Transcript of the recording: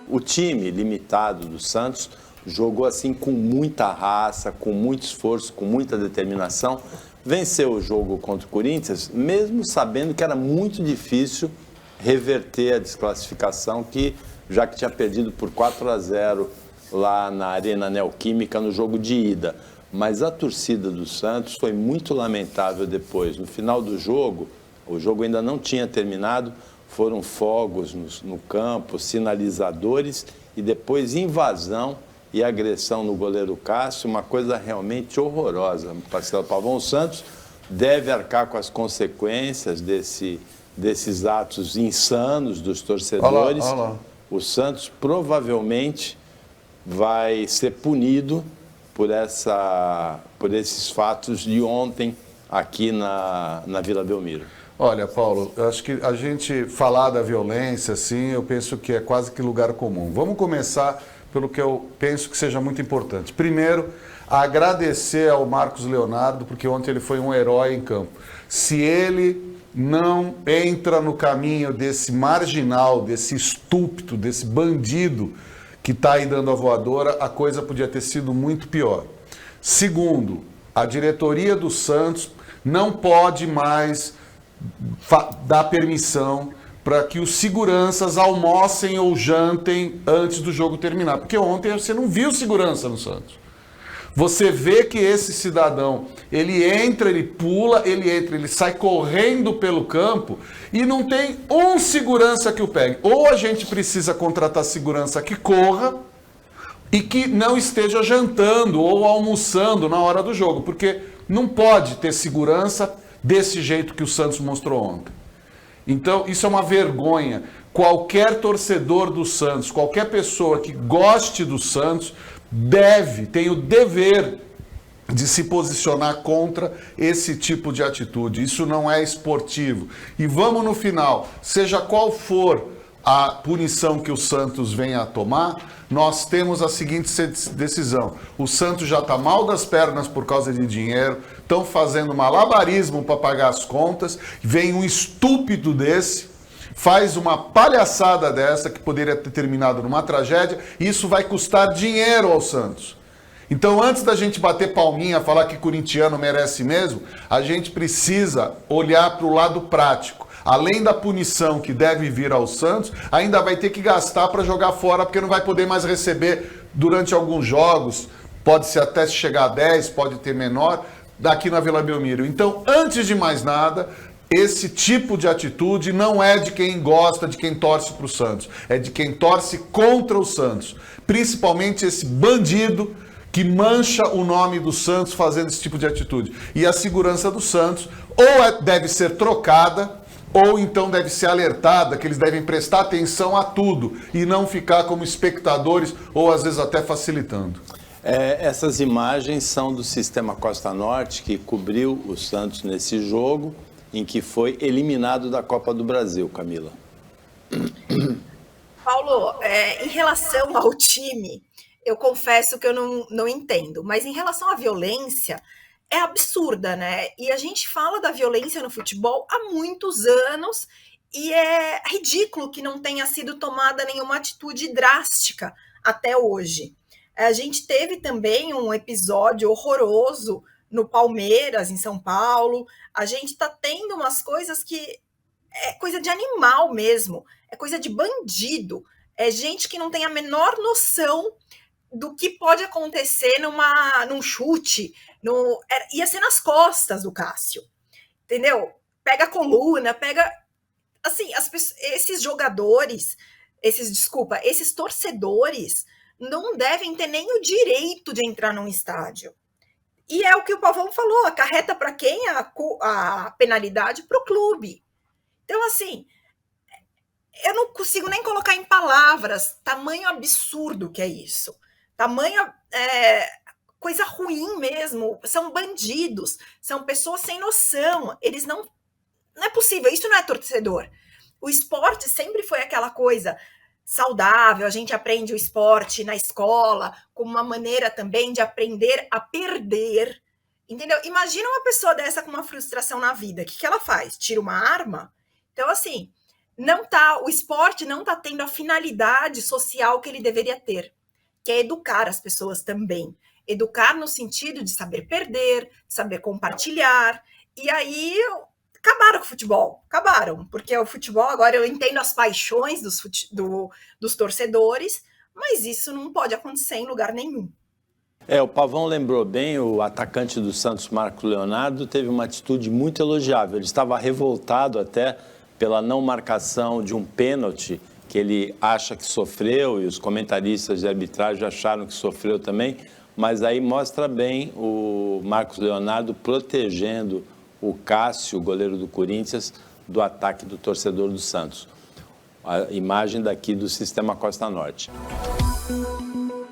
O time limitado do Santos jogou assim com muita raça, com muito esforço, com muita determinação. Venceu o jogo contra o Corinthians, mesmo sabendo que era muito difícil reverter a desclassificação, já que tinha perdido por 4-0 lá na Arena Neoquímica no jogo de ida. Mas a torcida do Santos foi muito lamentável depois. No final do jogo, o jogo ainda não tinha terminado, foram fogos no campo, sinalizadores e depois invasão e agressão no goleiro Cássio, uma coisa realmente horrorosa. Marcelo Pavão, o Santos deve arcar com as consequências desses atos insanos dos torcedores. Olha lá. O Santos provavelmente vai ser punido por esses fatos de ontem aqui na Vila Belmiro. Olha, Paulo, eu acho que a gente falar da violência, assim, eu penso que é quase que lugar comum. Vamos começar pelo que eu penso que seja muito importante. Primeiro, agradecer ao Marcos Leonardo, porque ontem ele foi um herói em campo. Se ele não entra no caminho desse marginal, desse estúpido, desse bandido que está aí dando a voadora, a coisa podia ter sido muito pior. Segundo, a diretoria do Santos não pode mais dar permissão para que os seguranças almocem ou jantem antes do jogo terminar. Porque ontem você não viu segurança no Santos. Você vê que esse cidadão, ele entra, ele pula, ele sai correndo pelo campo e não tem um segurança que o pegue. Ou a gente precisa contratar segurança que corra e que não esteja jantando ou almoçando na hora do jogo, porque não pode ter segurança desse jeito que o Santos mostrou ontem. Então, isso é uma vergonha. Qualquer torcedor do Santos, qualquer pessoa que goste do Santos, tem o dever de se posicionar contra esse tipo de atitude. Isso não é esportivo. E vamos no final, seja qual for a punição que o Santos venha a tomar, nós temos a seguinte decisão. O Santos já está mal das pernas por causa de dinheiro, estão fazendo malabarismo para pagar as contas, vem um estúpido desse, faz uma palhaçada dessa que poderia ter terminado numa tragédia, e isso vai custar dinheiro ao Santos. Então, antes da gente bater palminha, falar que corintiano merece mesmo, a gente precisa olhar para o lado prático. Além da punição que deve vir ao Santos, ainda vai ter que gastar para jogar fora, porque não vai poder mais receber durante alguns jogos, pode ser até chegar a 10, pode ter menor, daqui na Vila Belmiro. Então, antes de mais nada, esse tipo de atitude não é de quem gosta, de quem torce para o Santos, é de quem torce contra o Santos. Principalmente esse bandido que mancha o nome do Santos fazendo esse tipo de atitude. E a segurança do Santos deve ser trocada, ou então deve ser alertada, que eles devem prestar atenção a tudo e não ficar como espectadores ou às vezes até facilitando. Essas imagens são do Sistema Costa Norte, que cobriu o Santos nesse jogo, em que foi eliminado da Copa do Brasil, Camila. Paulo, em relação ao time, eu confesso que eu não entendo, mas em relação à violência, é absurda, né? E a gente fala da violência no futebol há muitos anos e é ridículo que não tenha sido tomada nenhuma atitude drástica até hoje. A gente teve também um episódio horroroso no Palmeiras, em São Paulo. A gente está tendo umas coisas que é coisa de animal mesmo, é coisa de bandido, é gente que não tem a menor noção do que pode acontecer num chute, ia ser nas costas do Cássio, entendeu? Pega a coluna, assim, esses jogadores, esses torcedores não devem ter nem o direito de entrar num estádio. E é o que o Pavão falou, acarreta para quem a penalidade? Para o clube. Então, assim, eu não consigo nem colocar em palavras tamanho absurdo que é isso. Tamanha coisa ruim mesmo, são bandidos, são pessoas sem noção, eles não é possível, isso não é torcedor. O esporte sempre foi aquela coisa saudável, a gente aprende o esporte na escola como uma maneira também de aprender a perder, entendeu? Imagina uma pessoa dessa com uma frustração na vida, o que ela faz? Tira uma arma? Então, assim, o esporte não está tendo a finalidade social que ele deveria ter, que é educar as pessoas também. Educar no sentido de saber perder, saber compartilhar. E aí acabaram com o futebol, acabaram, porque o futebol, agora eu entendo as paixões dos torcedores, mas isso não pode acontecer em lugar nenhum. O Pavão lembrou bem, o atacante do Santos, Marcos Leonardo, teve uma atitude muito elogiável. Ele estava revoltado até pela não marcação de um pênalti que ele acha que sofreu, e os comentaristas de arbitragem acharam que sofreu também, mas aí mostra bem o Marcos Leonardo protegendo o Cássio, goleiro do Corinthians, do ataque do torcedor do Santos. A imagem daqui do Sistema Costa Norte.